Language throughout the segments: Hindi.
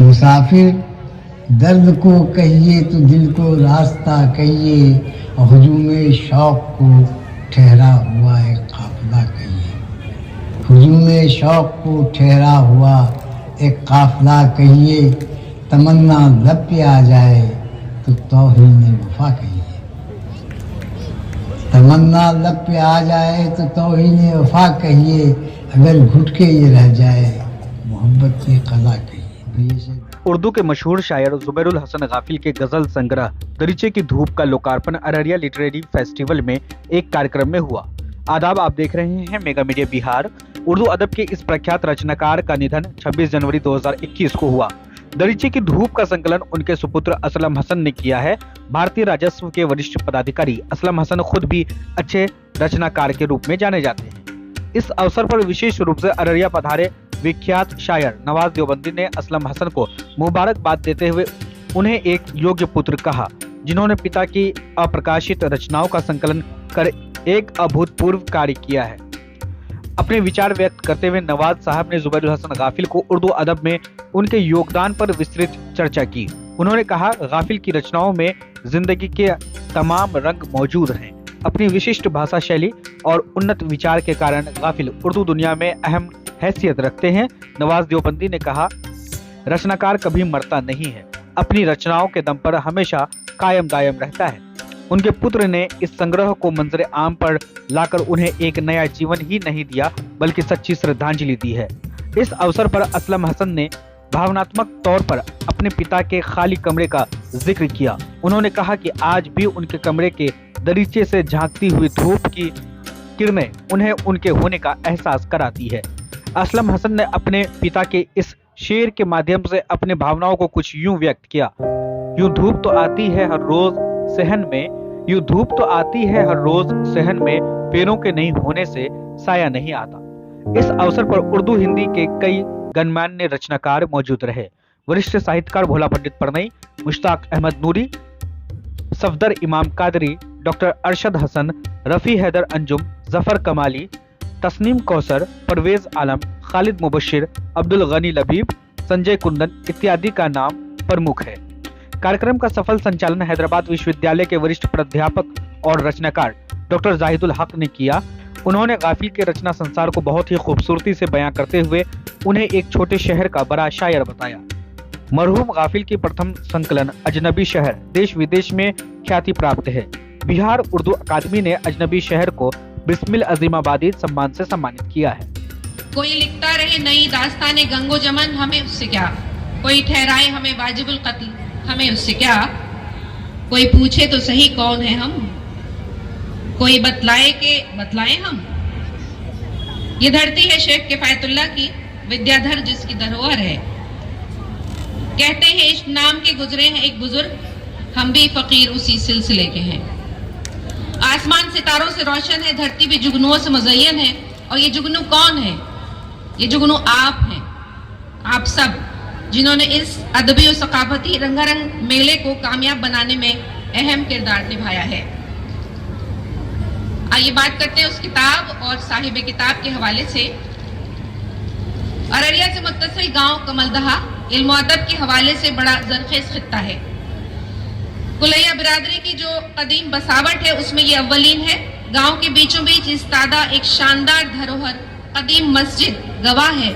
मुसाफिर दर्द को कहिए तो दिल को रास्ता कहिए, हुजूम शौक को ठहरा हुआ एक काफिला कहिए। हुजूम शौक को ठहरा हुआ एक काफिला कहिए, तमन्ना लब पे आ जाए तो तौहीन वफा कहिए। तमन्ना लब पे आ जाए तो तौहीन वफा कहिए, अगर घुट के ये रह जाए मोहब्बत की कज़ा कहिए। उर्दू के मशहूर शायर जुबैरुल हसन गाफिल के गजल संग्रह दरीचे की धूप का लोकार्पण अररिया लिटरेरी फेस्टिवल में एक कार्यक्रम में हुआ। आदाब, आप देख रहे हैं मेगा मीडिया बिहार। उर्दू अदब के इस प्रख्यात रचनाकार का निधन 26 जनवरी 2021 को हुआ। दरीचे की धूप का संकलन उनके सुपुत्र असलम हसन ने किया है। भारतीय राजस्व के वरिष्ठ पदाधिकारी असलम हसन खुद भी अच्छे रचनाकार के रूप में जाने जाते हैं। इस अवसर पर विशेष रूप से अररिया पधारे विख्यात शायर नवाज देवबंदी ने असलम हसन को मुबारकबाद देते हुए उन्हें एक योग्य पुत्र कहा, जिन्होंने पिता की अप्रकाशित रचनाओं का संकलन कर एक अभूतपूर्व कार्य किया है। अपने विचार व्यक्त करते हुए नवाज साहब ने जुबैरुल हसन गाफिल को उर्दू अदब में उनके योगदान पर विस्तृत चर्चा की। उन्होंने कहा, गाफिल की रचनाओं में जिंदगी के तमाम रंग मौजूद हैं। अपनी विशिष्ट भाषा शैली और उन्नत विचार के कारण गाफिल उर्दू दुनिया में अहम हैसियत रखते हैं। नवाज देवबंदी ने कहा, रचनाकार कभी मरता नहीं है, अपनी रचनाओं के दम पर हमेशा कायम दायम रहता है। उनके पुत्र ने इस संग्रह को मंजर आम पर लाकर उन्हें एक नया जीवन ही नहीं दिया, बल्कि सच्ची श्रद्धांजलि दी है। इस अवसर पर असलम हसन ने भावनात्मक तौर पर अपने पिता के खाली कमरे का जिक्र किया। उन्होंने कहा कि आज भी उनके कमरे के दरीचे से झांकती हुई धूप की किरणें उन्हें उनके होने का एहसास कराती है। असलम हसन ने अपने पिता के इस शेर के माध्यम से अपने भावनाओं को कुछ यूं व्यक्त किया, यूं धूप तो आती है हर रोज सहन में, यूं धूप तो आती है हर रोज सहन में, पेड़ों के नहीं होने से साया नहीं आता। इस अवसर पर उर्दू हिंदी के कई गणमान्य रचनाकार मौजूद रहे। वरिष्ठ साहित्यकार भोला पंडित प्रणय, मुश्ताक अहमद नूरी, सफदर इमाम कादरी, डॉक्टर अरशद हसन, रफी हैदर अंजुम, जफर कमाली, तस्नीम कौसर, परवेज आलम, खालिद मुबशिर, अब्दुल गनी लबीब, संजय कुंदन इत्यादि का नाम प्रमुख है। कार्यक्रम का सफल संचालन हैदराबाद विश्वविद्यालय के वरिष्ठ प्राध्यापक और रचनाकार डॉक्टर जाहिदुल हक ने किया। उन्होंने गाफिल के रचना संसार को बहुत ही खूबसूरती से बयां करते हुए उन्हें एक छोटे शहर का बड़ा शायर बताया। मरहूम गाफिल की प्रथम संकलन अजनबी शहर देश विदेश में ख्याति प्राप्त है। बिहार उर्दू अकादमी ने अजनबी शहर को बिस्मिल अजीमाबादी सम्मान से सम्मानित किया है। कोई लिखता रहे नई दास्ताने गंगो जमन, हमें उससे क्या। कोई ठहराए हमें वाजिबुल कत्ल, हमें उससे क्या। कोई पूछे तो सही कौन है हम, कोई बतलाए के बतलाए हम। ये धरती है शेख किफायतुल्लाह की, विद्याधर जिसकी धरोहर है। कहते हैं इश्क नाम के गुजरे हैं एक बुजुर्ग, हम भी फकीर उसी सिलसिले के हैं। आसमान सितारों से रोशन है, धरती भी जुगनुओं से मुज़य्यन है। और ये जुगनू कौन है? ये जुगनू आप हैं, आप सब, जिन्होंने इस अदबी और सकाफती रंगारंग मेले को कामयाब बनाने में अहम किरदार निभाया है। आइए बात करते हैं उस किताब और साहिब किताब के हवाले से। अररिया से मुत्तसिल गांव कमलदहा इल्म अदब के हवाले से बड़ा जरखेज खित्ता है। कुलैया बिरादरी की जो कदीम बसावट है उसमें ये अव्वलीन है। गांव के बीचों बीच इस्तादा एक शानदार धरोहर कदीम मस्जिद गवाह है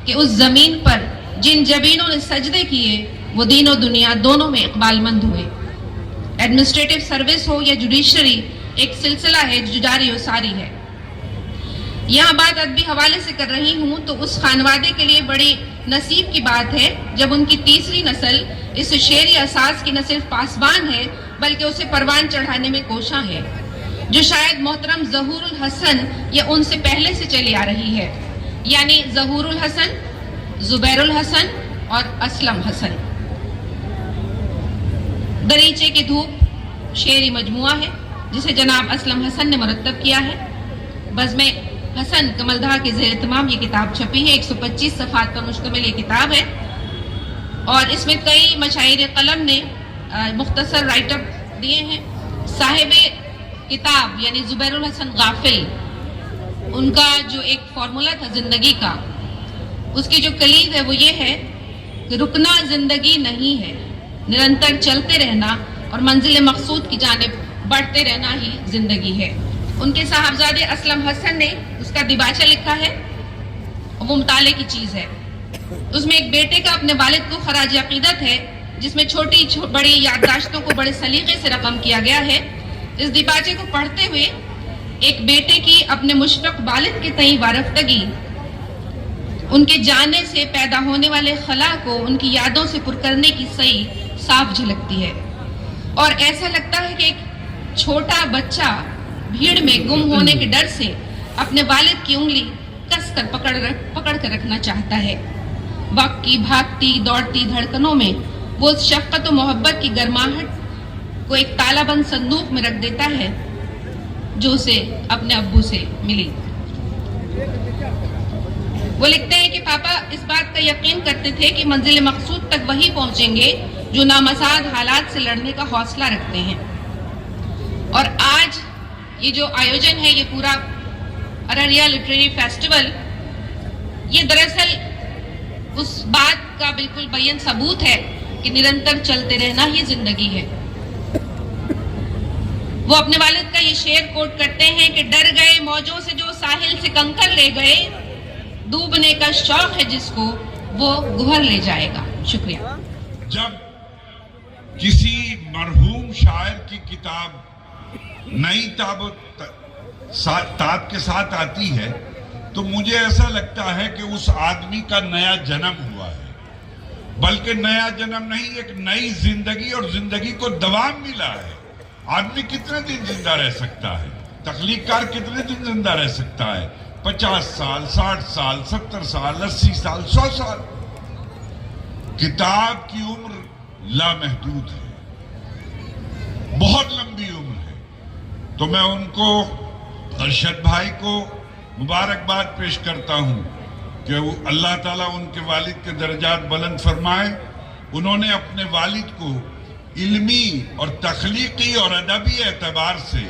कि उस जमीन पर जिन जबीनों ने सजदे किए वो दीन और दुनिया दोनों में इकबालमंद हुए। एडमिनिस्ट्रेटिव सर्विस हो या जुडिशरी, एक सिलसिला है जो जारी और सारी है। यहाँ बात अदबी हवाले से कर रही हूँ तो उस खानवादे के लिए बड़ी नसीब की बात है जब उनकी तीसरी नस्ल इस शेरी असास की न सिर्फ पासबान है बल्कि उसे परवान चढ़ाने में कोशा है, जो शायद मोहतरम ज़हूरुल हसन या उनसे पहले से चली आ रही है, यानी ज़हूरुल हसन, जुबैरुल हसन और असलम हसन। दरीचे की धूप शेरी मजमुआ है जिसे जनाब असलम हसन ने मुरत्तब किया है। बज़्म हसन कमलदहा के ज़ेर तमाम ये किताब छपी है। 125 सफ़हात पर मुश्तमिल ये किताब है और इसमें कई मशाइर कलम ने मुख्तसर राइटअप दिए हैं। साहिब किताब यानी जुबैरुल हसन गाफिल, उनका जो एक फार्मूला था जिंदगी का, उसकी जो कलीद है वो ये है कि रुकना जिंदगी नहीं है, निरंतर चलते रहना और मंजिल मकसूद की जानिब बढ़ते रहना ही जिंदगी है। उनके साहबजादे असलम हसन ने उसका दिबाचा लिखा है और वो मुताले की चीज है। उसमें एक बेटे का अपने वालिद को खराज अकीदत है, जिसमें छोटी बड़ी याददाश्तों को बड़े सलीके से रकम किया गया है। इस दिबाचे को पढ़ते हुए एक बेटे की अपने मुशफ़क़ वालिद के तई वारफ्तगी, उनके जाने से पैदा होने वाले खला को उनकी यादों से पुर करने की सही साफ झलकती है। और ऐसा लगता है कि एक छोटा बच्चा भीड़ में गुम होने के डर से अपने वालिद की उंगली कसकर पकड़ कर रखना चाहता है। वक्त की भागती दौड़ती धड़कनों में वो उस शफ़क़त और मोहब्बत की गर्माहट को एक तालाबंद संदूक में रख देता है जो उसे अपने अब्बू से मिली। वो लिखते हैं कि पापा इस बात का यकीन करते थे कि मंजिल मकसूद तक वही पहुंचेंगे जो नामसाद हालात से लड़ने का हौसला रखते हैं। और आज ये जो आयोजन है, ये पूरा अररिया लिटरेरी फेस्टिवल, ये दरअसल उस बात का बिल्कुल बयान सबूत है कि निरंतर चलते रहना ही जिंदगी है। वो अपने वालिद का ये शेर कोट करते हैं कि डर गए मौजों से जो साहिल से कंकर ले गए, डूबने का शौक है जिसको वो गुहर ले जाएगा। शुक्रिया। जब किसी मरहूम शायर की किताब नई ताब के साथ आती है तो मुझे ऐसा लगता है कि उस आदमी का नया जन्म हुआ है, बल्कि नया जन्म नहीं, एक नई जिंदगी और जिंदगी को दवाम मिला है। आदमी कितने दिन जिंदा रह सकता है? तख्लीककार कितने दिन जिंदा रह सकता है? 50 साल, 60 साल, 70 साल, 80 साल, 100 साल। किताब की उम्र लामहदूद है, बहुत लंबी उम्र है। तो मैं उनको, अरशद भाई को मुबारकबाद पेश करता हूं कि अल्लाह ताला उनके वालिद के दर्जात बुलंद फरमाए। उन्होंने अपने वालिद को इल्मी और तख्लीकी और अदबी एतबार से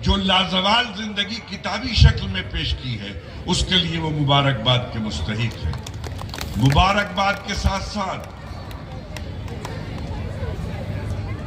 जो लाजवाल जिंदगी किताबी शक्ल में पेश की है, उसके लिए वो मुबारकबाद के मुस्तहिक है। मुबारकबाद के साथ साथ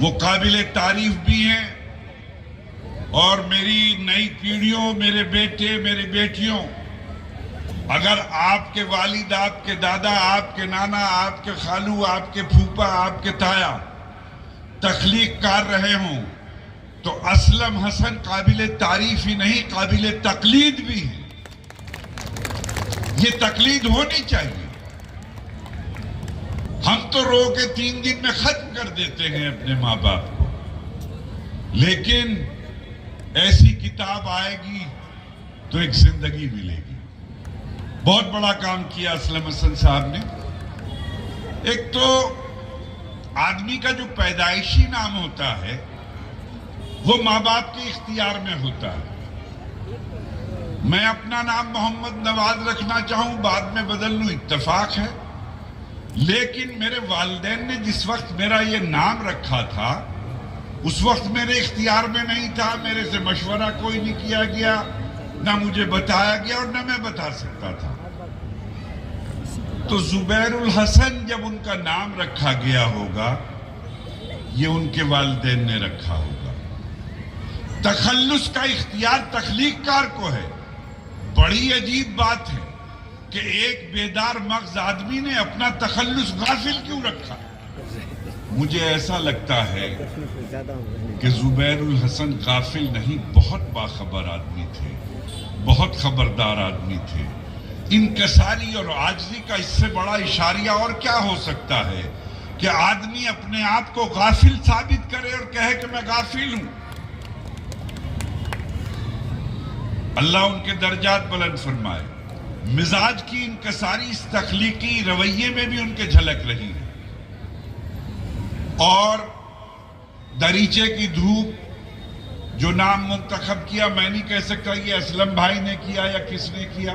वो काबिल तारीफ भी हैं और मेरी नई पीढ़ियों, मेरे बेटे, मेरी बेटियों, अगर आपके वालिद, आपके दादा, आपके नाना, आपके खालू, आपके फूफा, आपके ताया तख्लीककार रहे हों तो असलम हसन काबिल तारीफ ही नहीं, काबिल तकलीद भी है। ये तकलीद होनी चाहिए। हम तो रो के 3 दिन में खत्म कर देते हैं अपने माँ बाप को, लेकिन ऐसी किताब आएगी तो एक जिंदगी मिलेगी। बहुत बड़ा काम किया असलम हसन साहब ने। एक तो आदमी का जो पैदाइशी नाम होता है वो माँ बाप के इख्तियार में होता है। मैं अपना नाम मोहम्मद नवाज रखना चाहूं, बाद में बदल लूं, इत्तेफाक है। लेकिन मेरे वालिदैन ने जिस वक्त मेरा ये नाम रखा था उस वक्त मेरे इख्तियार में नहीं था, मेरे से मशवरा कोई नहीं किया गया, ना मुझे बताया गया और ना मैं बता सकता था। तो जुबैरुल हसन जब उनका नाम रखा गया होगा, ये उनके वालिदैन ने रखा होगा। तखल्लुस का इख्तियार तख्लीककार को है। बड़ी अजीब बात है कि एक बेदार मग़ज़ आदमी ने अपना तखल्लुस गाफिल क्यों रखा। मुझे ऐसा लगता है कि जुबैरुल हसन गाफिल नहीं, बहुत बाखबर आदमी थे, बहुत खबरदार आदमी थे। इनकसारी और आजिज़ी का इससे बड़ा इशारिया और क्या हो सकता है कि आदमी अपने आप को गाफिल साबित करे और कहे कि मैं गाफिल हूं। अल्लाह उनके दर्जात बुलंद फरमाए। मिजाज की इनकसारी इस तख्लीकी रवैये में भी उनके झलक रही है। और दरीचे की धूप जो नाम मुंतखब किया, मैं नहीं कह सकता ये असलम भाई ने किया या किसने किया।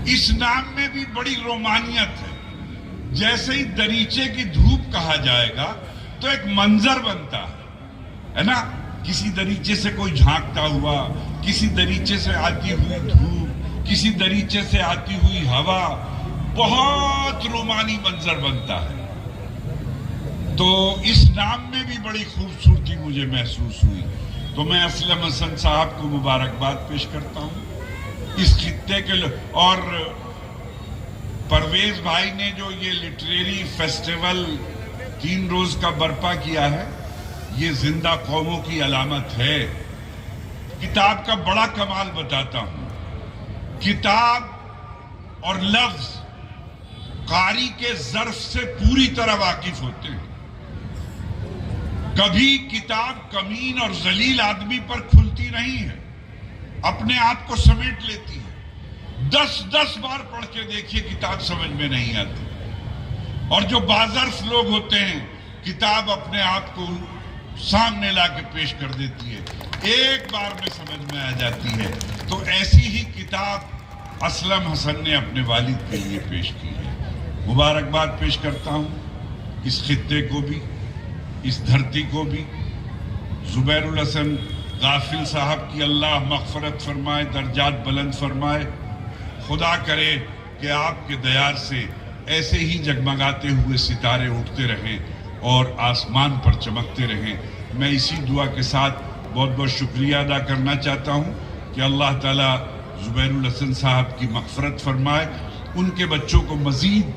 इस नाम में भी बड़ी रोमानियत है। जैसे ही दरीचे की धूप कहा जाएगा तो एक मंजर बनता है ना। किसी दरीचे से कोई झांकता हुआ, किसी दरीचे से आती हुई धूप, किसी दरीचे से आती हुई हवा, बहुत रोमानी मंजर बनता है। तो इस नाम में भी बड़ी खूबसूरती मुझे महसूस हुई। तो मैं असलम हसन साहब को मुबारकबाद पेश करता हूँ इस खित्ते के और परवेज भाई ने जो ये लिटरेरी फेस्टिवल 3 रोज का बर्पा किया है, ये जिंदा कौमों की अलामत है। किताब का बड़ा कमाल बताता हूं। किताब और लफ्ज कारी के ज़र्फ से पूरी तरह वाकिफ होते हैं। कभी किताब कमीन और जलील आदमी पर खुलती नहीं है, अपने आप को समेट लेती है। 10-10 बार पढ़ के देखिए, किताब समझ में नहीं आती। और जो बाज़र्फ लोग होते हैं, किताब अपने आप को सामने ला के पेश कर देती है, एक बार में समझ में आ जाती है। तो ऐसी ही किताब असलम हसन ने अपने वालिद के लिए पेश की है। मुबारकबाद पेश करता हूं इस खित्ते को भी, इस धरती को भी। जुबैरुल हसन गाफिल साहब की अल्लाह मग़फ़रत फरमाए, दर्जात बुलंद फरमाए। खुदा करे कि आपके दयार से ऐसे ही जगमगाते हुए सितारे उठते रहें और आसमान पर चमकते रहें। मैं इसी दुआ के साथ बहुत बहुत शुक्रिया अदा करना चाहता हूं कि अल्लाह ताला जुबैरुल हसन साहब की मग़फ़रत फरमाए, उनके बच्चों को मज़ीद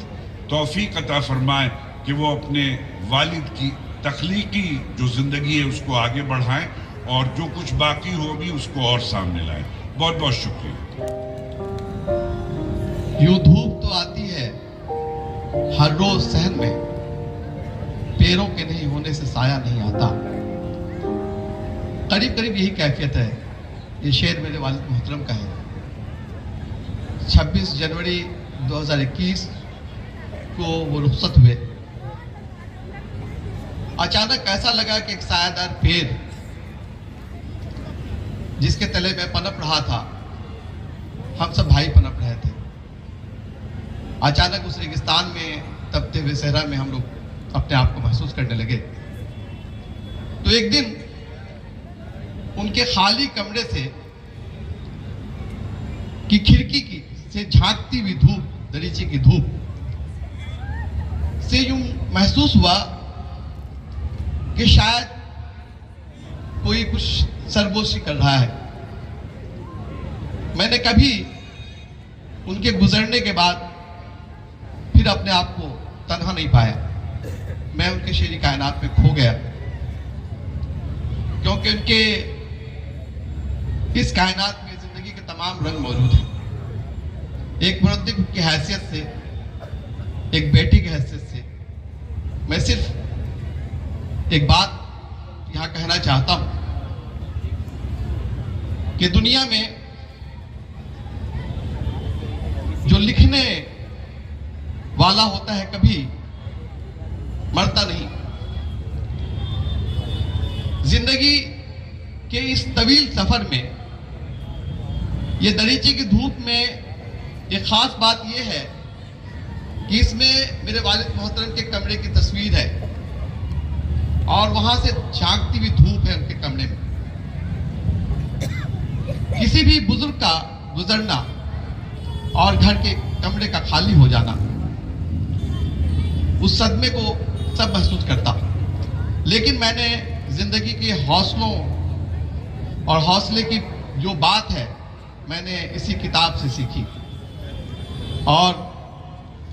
तौफ़ीक़ अता फरमाए कि वो अपने वालिद की तख्लीकी जो ज़िंदगी है उसको आगे बढ़ाएं और जो कुछ बाकी हो भी उसको और सामने लाएं। बहुत बहुत शुक्रिया। यूं धूप तो आती है हर रोज सहन में, पैरों के नहीं होने से साया नहीं आता। करीब करीब यही कैफियत है। ये शेर मेरे वालिद मोहतरम का है। 26 जनवरी 2021 को वो रुखसत हुए। अचानक ऐसा लगा कि एक सायादार पेड़ जिसके तले में पनप रहा था, हम सब भाई पनप रहे थे, अचानक उस रेगिस्तान में तपते हुए सहरा में हम लोग अपने आप को महसूस करने लगे। तो एक दिन उनके खाली कमरे से की खिड़की की से झांकती हुई धूप, दरीचे की धूप से यूं महसूस हुआ कि शायद कोई कुछ सरगोशी कर रहा है। मैंने कभी उनके गुजरने के बाद फिर अपने आप को तन्हा नहीं पाया। मैं उनके शेरी कायनात में खो गया, क्योंकि उनके इस कायनात में जिंदगी के तमाम रंग मौजूद हैं। एक मुरद्दिब की हैसियत से, एक बेटी की हैसियत से मैं सिर्फ एक बात यहां कहना चाहता हूं कि दुनिया में जो लिखने वाला होता है कभी मरता नहीं। जिंदगी के इस तवील सफर में ये दरीचे की धूप में एक खास बात यह है कि इसमें मेरे वालिद मोहतरम के कमरे की तस्वीर है और वहां से झांकती हुई धूप है उनके कमरे में। किसी भी बुजुर्ग का गुजरना और घर के कमरे का खाली हो जाना, उस सदमे को सब महसूस करता। लेकिन मैंने जिंदगी के हौसलों और हौसले की जो बात है मैंने इसी किताब से सीखी। और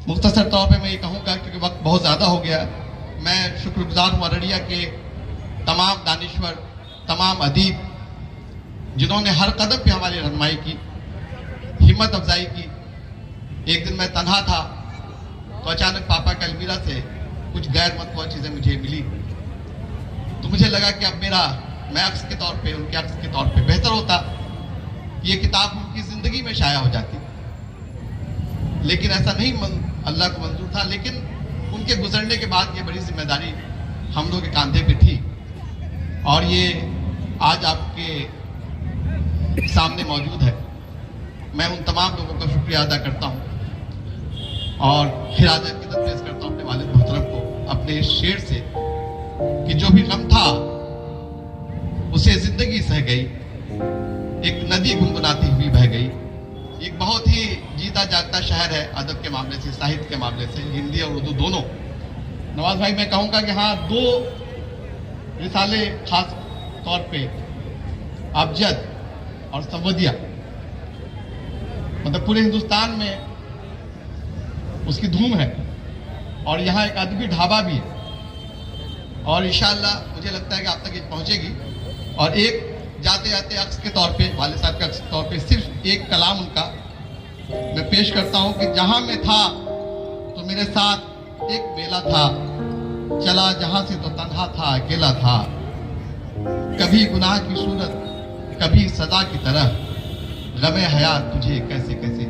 मुख्तसर तौर पे मैं ये कहूँगा, क्योंकि वक्त बहुत ज़्यादा हो गया, मैं शुक्रगुजार हूँ अररिया के तमाम दानिश्वर, तमाम अदीब जिन्होंने हर कदम पे हमारी रहनुमाई की, हिम्मत अफजाई की। एक दिन मैं तन्हा था तो अचानक पापा के अलमीरा से कुछ गैर मतबूआ चीज़ें मुझे मिली, तो मुझे लगा कि अब मैं अक्स के तौर पे, उनके अक्स के तौर पे बेहतर होता ये किताब उनकी ज़िंदगी में शाया हो जाती। लेकिन ऐसा नहीं अल्लाह को मंजूर था। लेकिन उनके गुजरने के बाद ये बड़ी जिम्मेदारी हम लोग के कांधे पे थी और ये आज आपके सामने मौजूद है। मैं उन तमाम लोगों का शुक्रिया अदा करता हूँ और खिराज की पेश करता हूँ अपने वालिद मोहतरम को अपने इस शेर से कि जो भी गम था उसे जिंदगी सह गई, एक नदी गुनगुनाती हुई बह गई, एक बहुत ही जीता जागता शहर है अदब के मामले से, साहित्य के मामले से, हिंदी और उर्दू दोनों। नवाज भाई, मैं कहूँगा कि हाँ, 2 रिसाले खास तौर पे अबजद और संवदिया, मतलब पूरे हिंदुस्तान में उसकी धूम है। और यहाँ एक अदबी ढाबा भी है और इंशाअल्लाह मुझे लगता है कि आप तक ये पहुँचेगी। और एक जाते जाते अक्स के तौर पे, वाले साहब के अक्स के तौर पे सिर्फ एक कलाम उनका मैं पेश करता हूँ कि जहाँ मैं था तो मेरे साथ एक बेला था, चला जहाँ से तो तन्हा था, अकेला था, कभी गुनाह की सूरत, कभी सजा की तरह, गमे हयात तुझे कैसे कैसे